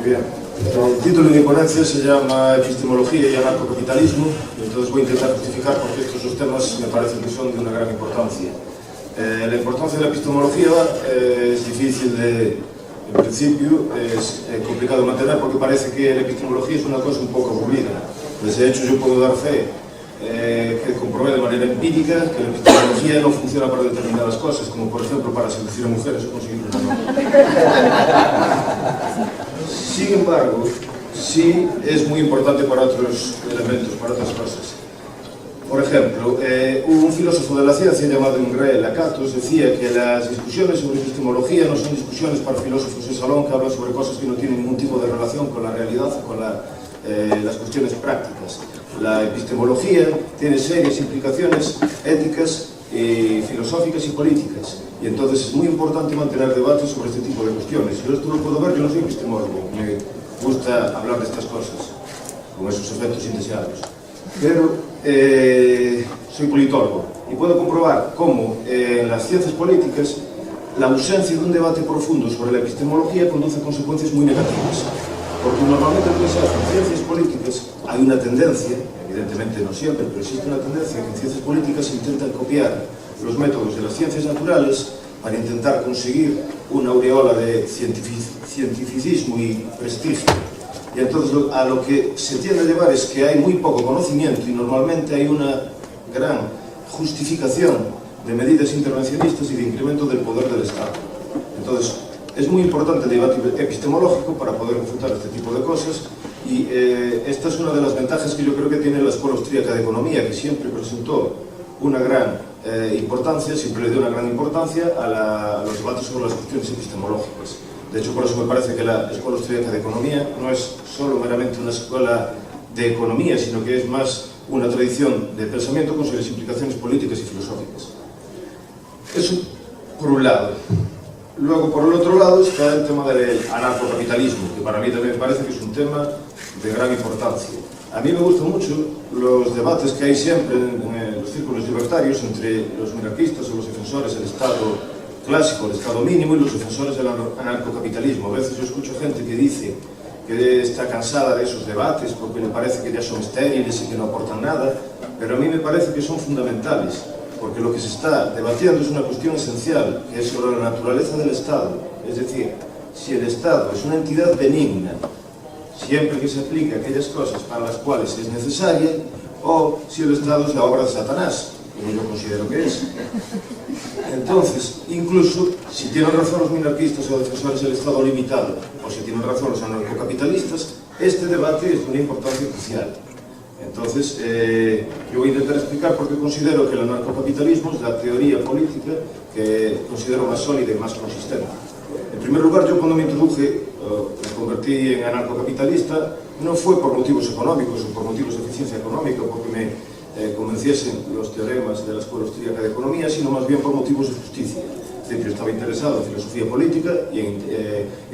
Muy bien. El título de mi ponencia se llama Epistemología y anarcocapitalismo, y entonces voy a intentar justificar por qué estos dos temas me parecen que son de una gran importancia. La importancia de la epistemología es difícil en principio, es complicado mantener porque parece que la epistemología es una cosa un poco aburrida. Pues de hecho yo puedo dar fe que comprobé de manera empírica que la epistemología no funciona para determinadas cosas, como por ejemplo para seducir a mujeres o conseguir una novia. Sin embargo, sí es muy importante para otros elementos, para otras cosas. Por ejemplo, un filósofo de la ciencia llamado Imre Lakatos decía que las discusiones sobre epistemología no son discusiones para filósofos de salón que hablan sobre cosas que no tienen ningún tipo de relación con la realidad o con las cuestiones prácticas. La epistemología tiene serias implicaciones éticas, filosóficas y políticas. Y entonces es muy importante mantener debates sobre este tipo de cuestiones. Yo esto lo puedo ver, yo no soy epistemólogo, me gusta hablar de estas cosas, con esos efectos indeseables. Pero soy politólogo y puedo comprobar cómo en las ciencias políticas la ausencia de un debate profundo sobre la epistemología conduce a consecuencias muy negativas. Porque normalmente lo que se hace en ciencias políticas hay una tendencia, evidentemente no siempre, pero existe una tendencia que en ciencias políticas se intentan copiar los métodos de las ciencias naturales para intentar conseguir una aureola de cientificismo y prestigio. Y entonces a lo que se tiende a llevar es que hay muy poco conocimiento y normalmente hay una gran justificación de medidas intervencionistas y de incremento del poder del Estado. Entonces, es muy importante el debate epistemológico para poder confutar este tipo de cosas y esta es una de las ventajas que yo creo que tiene la Escuela Austríaca de Economía, que siempre presentó una gran importancia, siempre le dio una gran importancia a los debates sobre las cuestiones epistemológicas. De hecho, por eso me parece que la Escuela Austríaca de Economía no es solo meramente una escuela de economía, sino que es más una tradición de pensamiento con serias implicaciones políticas y filosóficas. Eso por un lado. Luego, por el otro lado, está el tema del anarcocapitalismo, que para mí también me parece que es un tema de gran importancia. A mí me gustan mucho los debates que hay siempre en los círculos libertarios entre los minarquistas o los defensores del Estado clásico, el Estado mínimo, y los defensores del anarcocapitalismo. A veces yo escucho gente que dice que está cansada de esos debates porque le parece que ya son estériles y que no aportan nada, pero a mí me parece que son fundamentales, porque lo que se está debatiendo es una cuestión esencial, que es sobre la naturaleza del Estado. Es decir, si el Estado es una entidad benigna, siempre que se aplique aquellas cosas para las cuales es necesaria, o si el Estado es la obra de Satanás, como yo considero que es. Entonces, incluso si tienen razón los minarquistas o defensores del Estado limitado, o si tienen razón los anarcocapitalistas, este debate es de una importancia crucial. Entonces, yo voy a intentar explicar por qué considero que el anarcocapitalismo es la teoría política que considero más sólida y más consistente. En primer lugar, yo cuando me introduje, me convertí en anarcocapitalista, no fue por motivos económicos o por motivos de eficiencia económica, porque me convenciesen los teoremas de la Escuela Austríaca de Economía, sino más bien por motivos de justicia. Es decir, yo estaba interesado en filosofía política y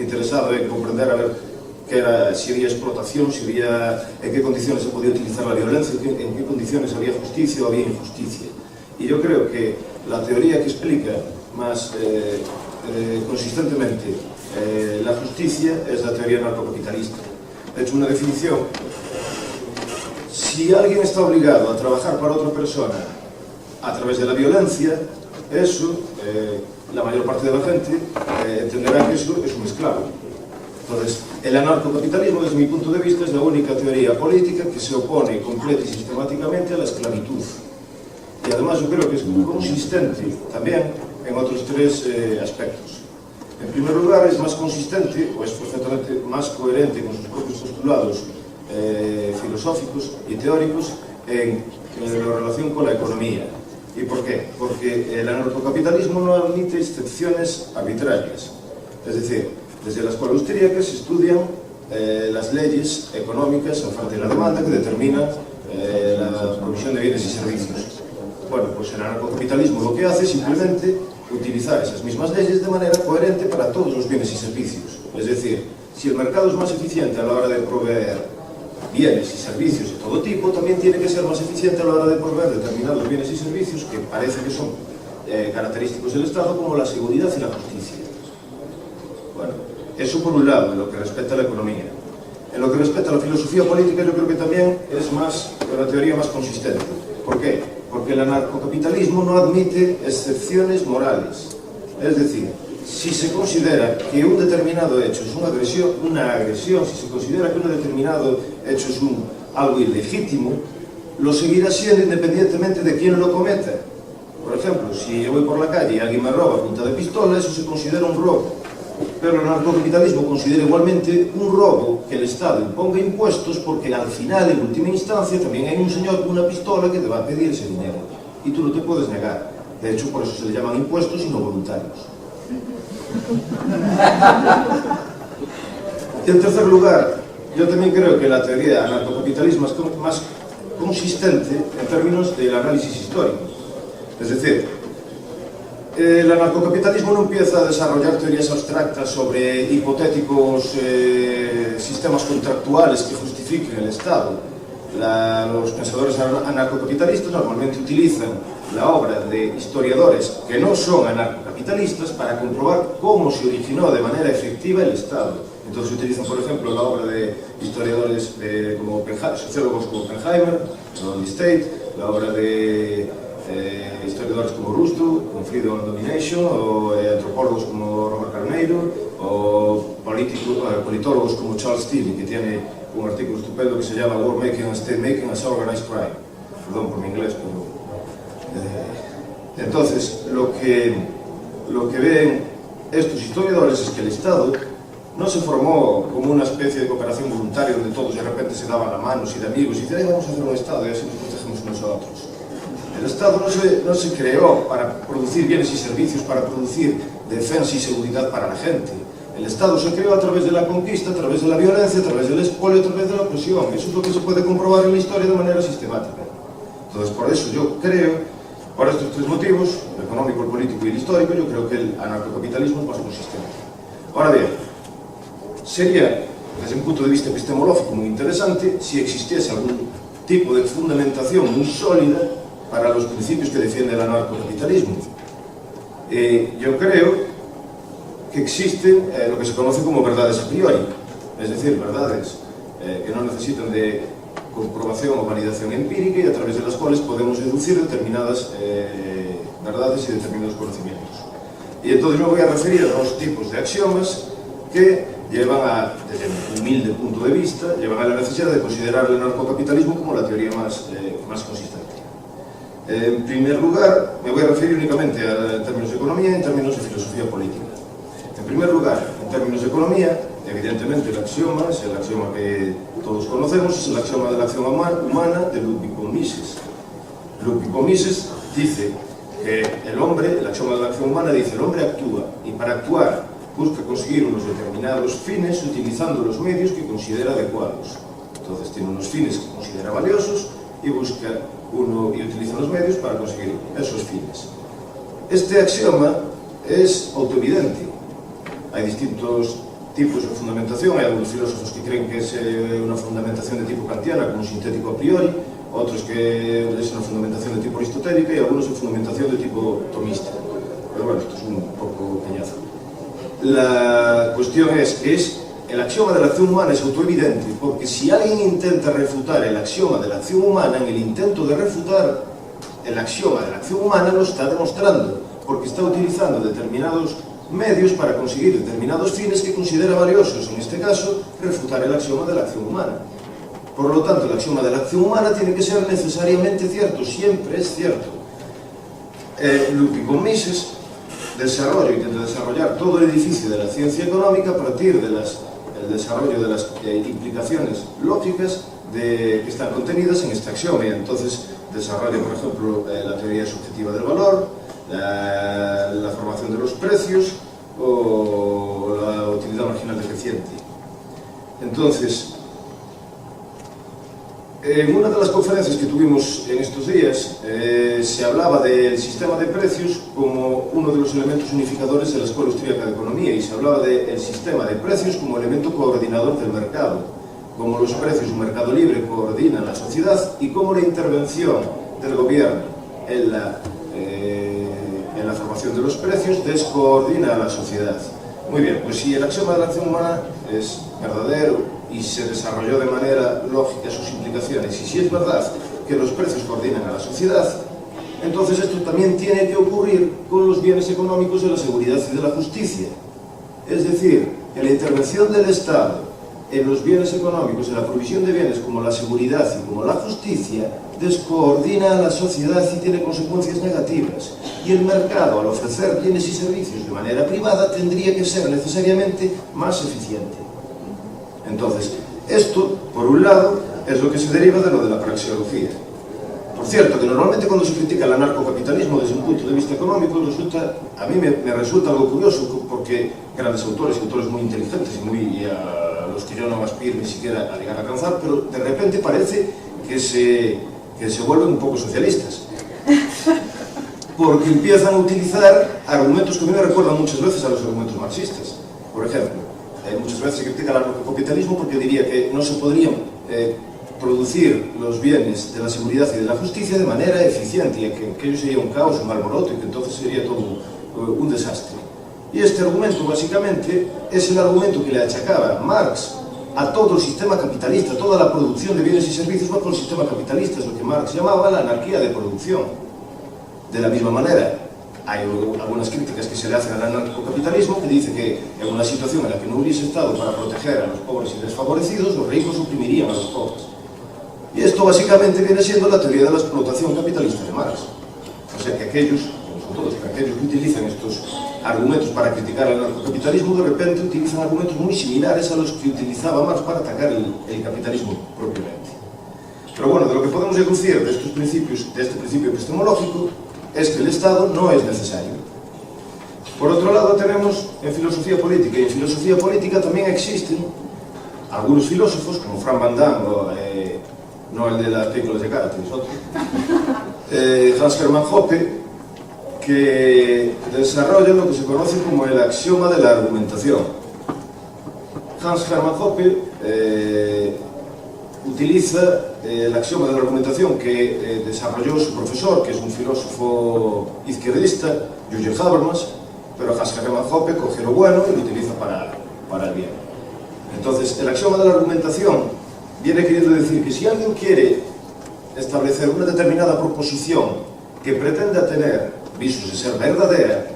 interesado en comprender a ver qué era, si había explotación, si había, en qué condiciones se podía utilizar la violencia, en qué condiciones había justicia o había injusticia. Y yo creo que la teoría que explica más consistentemente la justicia es la teoría anarcocapitalista. De hecho, una definición: si alguien está obligado a trabajar para otra persona a través de la violencia, eso, la mayor parte de la gente entenderá que eso es un esclavo. Entonces, el anarcocapitalismo, desde mi punto de vista, es la única teoría política que se opone completa y sistemáticamente a la esclavitud. Y además yo creo que es muy consistente también en otros tres aspectos. En primer lugar, es más consistente, o es perfectamente más coherente con sus propios postulados filosóficos y teóricos en la relación con la economía. ¿Y por qué? Porque el anarcocapitalismo no admite excepciones arbitrarias. Es decir, desde la Escuela Austríaca se estudian las leyes económicas en oferta y la demanda que determinan la provisión de bienes y servicios. Bueno, pues el anarcocapitalismo lo que hace es simplemente utilizar esas mismas leyes de manera coherente para todos los bienes y servicios. Es decir, si el mercado es más eficiente a la hora de proveer bienes y servicios de todo tipo, también tiene que ser más eficiente a la hora de proveer determinados bienes y servicios que parece que son característicos del Estado, como la seguridad y la justicia. Bueno, Eso por un lado, en lo que respecta a la economía. En lo que respecta a la filosofía política, yo creo que también es una teoría más consistente. ¿Por qué? Porque el anarcocapitalismo no admite excepciones morales. Es decir, si se considera que un determinado hecho es una agresión, si se considera que un determinado hecho es algo ilegítimo, lo seguirá siendo independientemente de quién lo cometa. Por ejemplo, si yo voy por la calle y alguien me roba a punta de pistola, eso se considera un robo. Pero el anarcocapitalismo considera igualmente un robo que el Estado imponga impuestos, porque al final, en última instancia, también hay un señor con una pistola que te va a pedir ese dinero. Y tú no te puedes negar. De hecho, por eso se le llaman impuestos y no voluntarios. Y en tercer lugar, yo también creo que la teoría del anarcocapitalismo es más consistente en términos del análisis histórico. Es decir, el anarcocapitalismo no empieza a desarrollar teorías abstractas sobre hipotéticos sistemas contractuales que justifiquen el Estado. Los pensadores anarcocapitalistas normalmente utilizan la obra de historiadores que no son anarcocapitalistas para comprobar cómo se originó de manera efectiva el Estado. Entonces utilizan, por ejemplo, la obra de historiadores como sociólogos como Oppenheimer, On the State, la obra de historiadores como Rusto, con Freedom and Domination, o antropólogos como Robert Carneiro, o politólogos como Charles Tilly, que tiene un artículo estupendo que se llama War Making and State Making as Organized Crime. Perdón por mi inglés, pero... entonces, lo que ven estos historiadores es que el Estado no se formó como una especie de cooperación voluntaria donde todos de repente se daban la mano, y de amigos, y dicen, vamos a hacer un Estado y así nos protegemos unos a otros. El Estado no se creó para producir bienes y servicios, para producir defensa y seguridad para la gente. El Estado se creó a través de la conquista, a través de la violencia, a través del expolio, a través de la opresión. Eso es lo que se puede comprobar en la historia de manera sistemática. Entonces, por eso yo creo, por estos tres motivos, el económico, el político y el histórico, yo creo que el anarcocapitalismo es más consistente. Ahora bien, sería, desde un punto de vista epistemológico, muy interesante si existiese algún tipo de fundamentación muy sólida para los principios que defiende el anarcocapitalismo. Yo creo que existen lo que se conoce como verdades a priori, es decir, verdades que no necesitan de comprobación o validación empírica y a través de las cuales podemos deducir determinadas verdades y determinados conocimientos. Y entonces me voy a referir a dos tipos de axiomas que llevan desde mi humilde punto de vista, llevan a la necesidad de considerar el anarcocapitalismo como la teoría más consistente. En primer lugar, me voy a referir únicamente en términos de economía y en términos de filosofía política. En primer lugar, en términos de economía, evidentemente el axioma es el axioma que todos conocemos, es el axioma de la acción humana de Ludwig von Mises. Ludwig von Mises dice que el axioma de la acción humana dice el hombre actúa y para actuar busca conseguir unos determinados fines utilizando los medios que considera adecuados. Entonces tiene unos fines que considera valiosos y utiliza los medios para conseguir esos fines. Este axioma es autoevidente. Hay distintos tipos de fundamentación, hay algunos filósofos que creen que es una fundamentación de tipo kantiana, como sintético a priori, otros que es una fundamentación de tipo aristotélica y algunos en fundamentación de tipo tomista. Pero bueno, esto es un poco peñazo. La cuestión es que el axioma de la acción humana es autoevidente, porque si alguien intenta refutar el axioma de la acción humana, en el intento de refutar el axioma de la acción humana lo está demostrando, porque está utilizando determinados medios para conseguir determinados fines que considera valiosos, en este caso, refutar el axioma de la acción humana. Por lo tanto, el axioma de la acción humana tiene que ser necesariamente cierto, siempre es cierto. Ludwig von Mises intenta desarrollar todo el edificio de la ciencia económica a partir del desarrollo de las implicaciones lógicas que están contenidas en este axioma. Y entonces desarrolla, por ejemplo, la teoría subjetiva del valor, la formación de los precios o la utilidad marginal decreciente. Entonces, en una de las conferencias que tuvimos en estos días se hablaba del sistema de precios como uno de los elementos unificadores de la Escuela Austríaca de Economía, y se hablaba del sistema de precios como elemento coordinador del mercado, como los precios de un mercado libre coordinan la sociedad y como la intervención del gobierno en la formación de los precios descoordina a la sociedad. Muy bien, pues si el axioma de la acción humana es verdadero y se desarrolló de manera lógica sus implicaciones, y si es verdad que los precios coordinan a la sociedad, entonces esto también tiene que ocurrir con los bienes económicos de la seguridad y de la justicia. Es decir, que la intervención del Estado en los bienes económicos, en la provisión de bienes como la seguridad y como la justicia, descoordina a la sociedad y tiene consecuencias negativas. Y el mercado, al ofrecer bienes y servicios de manera privada, tendría que ser necesariamente más eficiente. Entonces, esto, por un lado, es lo que se deriva de lo de la praxeología. Por cierto, que normalmente cuando se critica el anarcocapitalismo desde un punto de vista económico, a mí me resulta algo curioso, porque grandes autores y autores muy inteligentes y a los que yo no aspiro ni siquiera a llegar a alcanzar, pero de repente parece que se vuelven un poco socialistas. Porque empiezan a utilizar argumentos que a mí me recuerdan muchas veces a los argumentos marxistas. Por ejemplo, muchas veces se critica el anarcocapitalismo porque diría que no se podrían producir los bienes de la seguridad y de la justicia de manera eficiente, y que aquello sería un caos, un alboroto, y que entonces sería todo un desastre. Y este argumento, básicamente, es el argumento que le achacaba Marx a todo el sistema capitalista, toda la producción de bienes y servicios bajo el sistema capitalista, es lo que Marx llamaba la anarquía de producción. De la misma manera, hay algunas críticas que se le hacen al anarcocapitalismo que dice que en una situación en la que no hubiese Estado para proteger a los pobres y desfavorecidos, los ricos oprimirían a los pobres. Y esto básicamente viene siendo la teoría de la explotación capitalista de Marx. O sea que aquellos que utilizan estos argumentos para criticar al anarcocapitalismo, de repente utilizan argumentos muy similares a los que utilizaba Marx para atacar el capitalismo propiamente. Pero bueno, de lo que podemos deducir de estos principios, de este principio epistemológico, es que el Estado no es necesario. Por otro lado, tenemos en filosofía política, y en filosofía política también existen algunos filósofos, como Frank Van Damme, no el de las películas de karate, es otro, Hans Hermann Hoppe, que desarrollan lo que se conoce como el axioma de la argumentación. Hans Hermann Hoppe utiliza el axioma de la argumentación que desarrolló su profesor, que es un filósofo izquierdista, Jürgen Habermas, pero Hans Hermann Hoppe coge lo bueno y lo utiliza para el bien. Entonces, el axioma de la argumentación viene queriendo decir que si alguien quiere establecer una determinada proposición que pretenda tener visos de ser verdadera,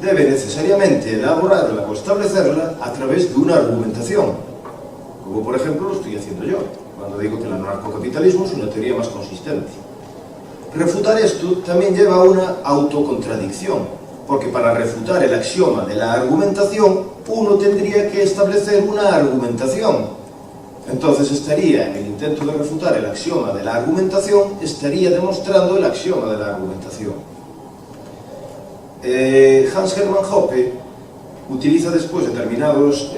debe necesariamente elaborarla o establecerla a través de una argumentación, como por ejemplo lo estoy haciendo yo, cuando digo que el anarcocapitalismo es una teoría más consistente. Refutar esto también lleva a una autocontradicción, porque para refutar el axioma de la argumentación, uno tendría que establecer una argumentación. Entonces estaría, en el intento de refutar el axioma de la argumentación, estaría demostrando el axioma de la argumentación. Hans Hermann Hoppe utiliza después determinadas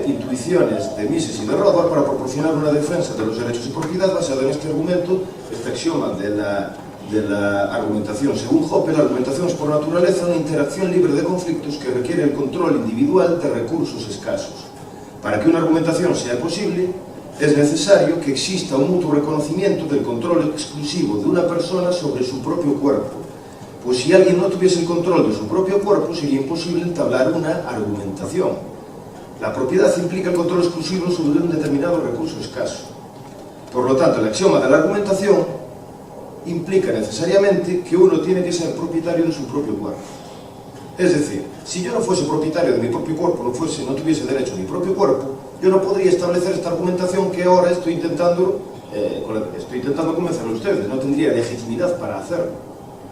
intuiciones de Mises y de Rothbard para proporcionar una defensa de los derechos de propiedad basada en este argumento, este axioma de la argumentación. Según Hoppe, la argumentación es por naturaleza una interacción libre de conflictos que requiere el control individual de recursos escasos. Para que una argumentación sea posible, es necesario que exista un mutuo reconocimiento del control exclusivo de una persona sobre su propio cuerpo. Pues si alguien no tuviese el control de su propio cuerpo, sería imposible entablar una argumentación. La propiedad implica el control exclusivo sobre un determinado recurso escaso. Por lo tanto, el axioma de la argumentación implica necesariamente que uno tiene que ser propietario de su propio cuerpo. Es decir, si yo no fuese propietario de mi propio cuerpo, no tuviese derecho a mi propio cuerpo, yo no podría establecer esta argumentación que ahora estoy intentando convencer a ustedes. No tendría legitimidad para hacerlo.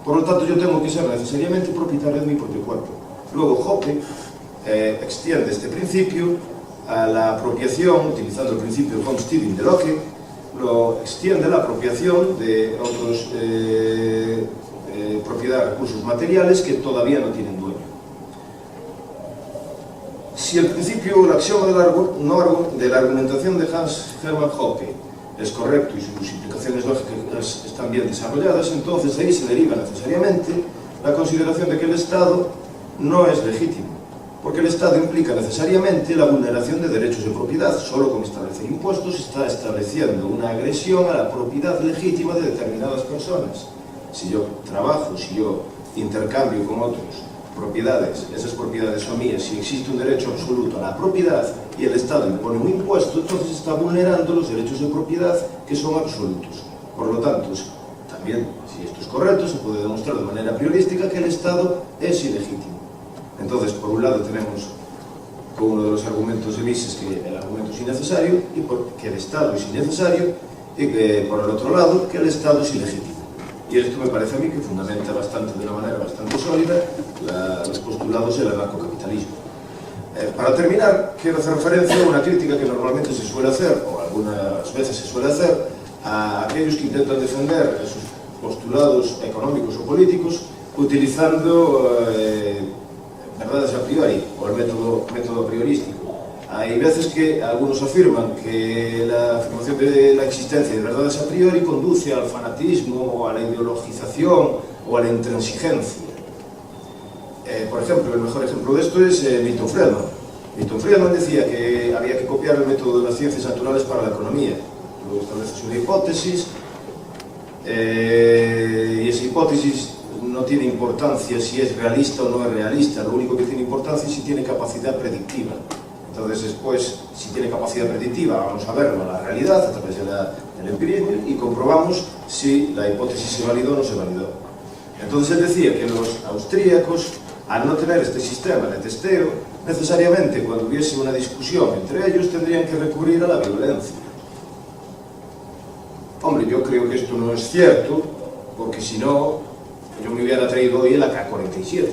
Por lo tanto, yo tengo que ser necesariamente propietario de mi propio cuerpo. Luego, Hoppe extiende este principio a la apropiación, utilizando el principio de Homesteading de Locke, lo extiende a la apropiación de otros propiedad de recursos materiales que todavía no tienen dueño. Si el principio, el axioma de la argumentación de Hans Hermann Hoppe es correcto y sus implicaciones lógicas están bien desarrolladas, entonces de ahí se deriva necesariamente la consideración de que el Estado no es legítimo, porque el Estado implica necesariamente la vulneración de derechos de propiedad. Solo con establecer impuestos está estableciendo una agresión a la propiedad legítima de determinadas personas. Si yo trabajo, si yo intercambio con otros propiedades, esas propiedades son mías, si existe un derecho absoluto a la propiedad y el Estado impone un impuesto, entonces está vulnerando los derechos de propiedad que son absolutos. Por lo tanto, también, si esto es correcto, se puede demostrar de manera priorística que el Estado es ilegítimo. Entonces, por un lado tenemos como uno de los argumentos de Mises que el argumento es innecesario y que el Estado es innecesario, y que por el otro lado que el Estado es ilegítimo. Y esto me parece a mí que fundamenta bastante, de una manera bastante sólida, los postulados del anarcocapitalismo. Para terminar, quiero hacer referencia a una crítica que normalmente se suele hacer, o algunas veces se suele hacer, a aquellos que intentan defender sus postulados económicos o políticos utilizando verdades a priori, o el método priorístico. Hay veces que algunos afirman que la afirmación de la existencia de verdades a priori conduce al fanatismo, o a la ideologización, o a la intransigencia. Por ejemplo, el mejor ejemplo de esto es Milton Friedman. Milton Friedman decía que había que copiar el método de las ciencias naturales para la economía. Luego estableces una hipótesis, y esa hipótesis no tiene importancia si es realista o no es realista, lo único que tiene importancia es si tiene capacidad predictiva. Entonces después, si tiene capacidad predictiva, vamos a verlo a la realidad a través del empirismo y comprobamos si la hipótesis se validó o no se validó. Entonces él decía que los austríacos, al no tener este sistema de testeo, necesariamente cuando hubiese una discusión entre ellos tendrían que recurrir a la violencia. Hombre, yo creo que esto no es cierto, porque si no, yo me hubiera traído hoy el AK-47.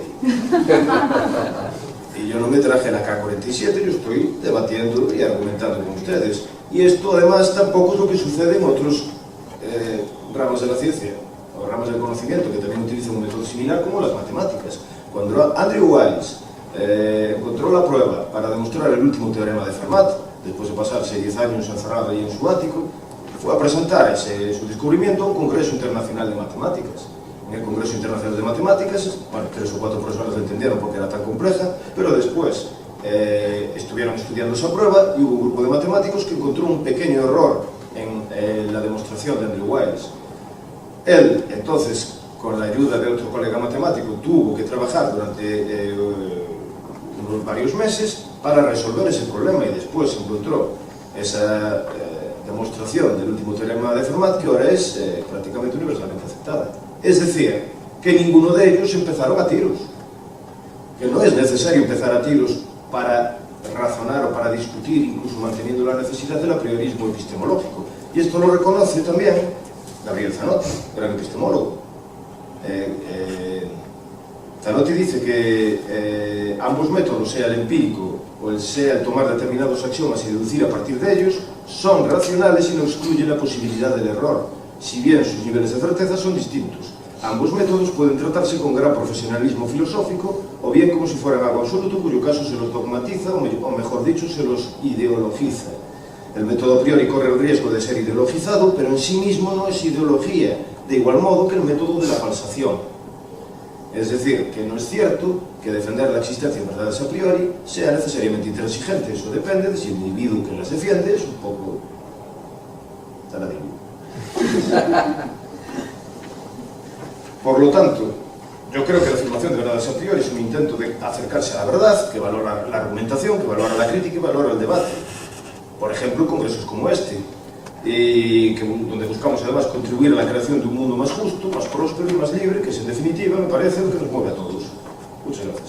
Y yo no me traje el AK-47, yo estoy debatiendo y argumentando con ustedes. Y esto además tampoco es lo que sucede en otros ramas de la ciencia, o ramas del conocimiento, que también utilizan un método similar como las matemáticas. Cuando Andrew Wiles encontró la prueba para demostrar el último teorema de Fermat, después de pasarse 10 años encerrado ahí en su ático, fue a presentar su descubrimiento a un congreso internacional de matemáticas. En el Congreso Internacional de Matemáticas, bueno, 3 o 4 personas lo entendieron porque era tan compleja, pero después estuvieron estudiando esa prueba y hubo un grupo de matemáticos que encontró un pequeño error en la demostración de Andrew Wiles. Él, entonces, con la ayuda de otro colega matemático, tuvo que trabajar durante unos varios meses para resolver ese problema y después encontró esa demostración del último teorema de Fermat que ahora es prácticamente universalmente aceptada. Es decir, que ninguno de ellos empezaron a tiros, que no es necesario empezar a tiros para razonar o para discutir, incluso manteniendo la necesidad del apriorismo epistemológico. Y esto lo reconoce también Gabriel Zanotti, gran epistemólogo. Zanotti dice que ambos métodos, sea el empírico o sea el tomar determinados axiomas y deducir a partir de ellos, son racionales y no excluyen la posibilidad del error, si bien sus niveles de certeza son distintos. Ambos métodos pueden tratarse con gran profesionalismo filosófico o bien como si fueran algo absoluto, en cuyo caso se los dogmatiza o mejor dicho, se los ideologiza. El método a priori corre el riesgo de ser ideologizado, pero en sí mismo no es ideología, de igual modo que el método de la falsación. Es decir, que no es cierto que defender la existencia de verdades a priori sea necesariamente intransigente. Eso depende de si el individuo que las defiende es un poco taladillo. Por lo tanto, yo creo que la afirmación de verdades a priori es un intento de acercarse a la verdad, que valora la argumentación, que valora la crítica y valora el debate. Por ejemplo, congresos como este, donde buscamos además contribuir a la creación de un mundo más justo, más próspero y más libre, que es en definitiva, me parece, lo que nos mueve a todos. Muchas gracias.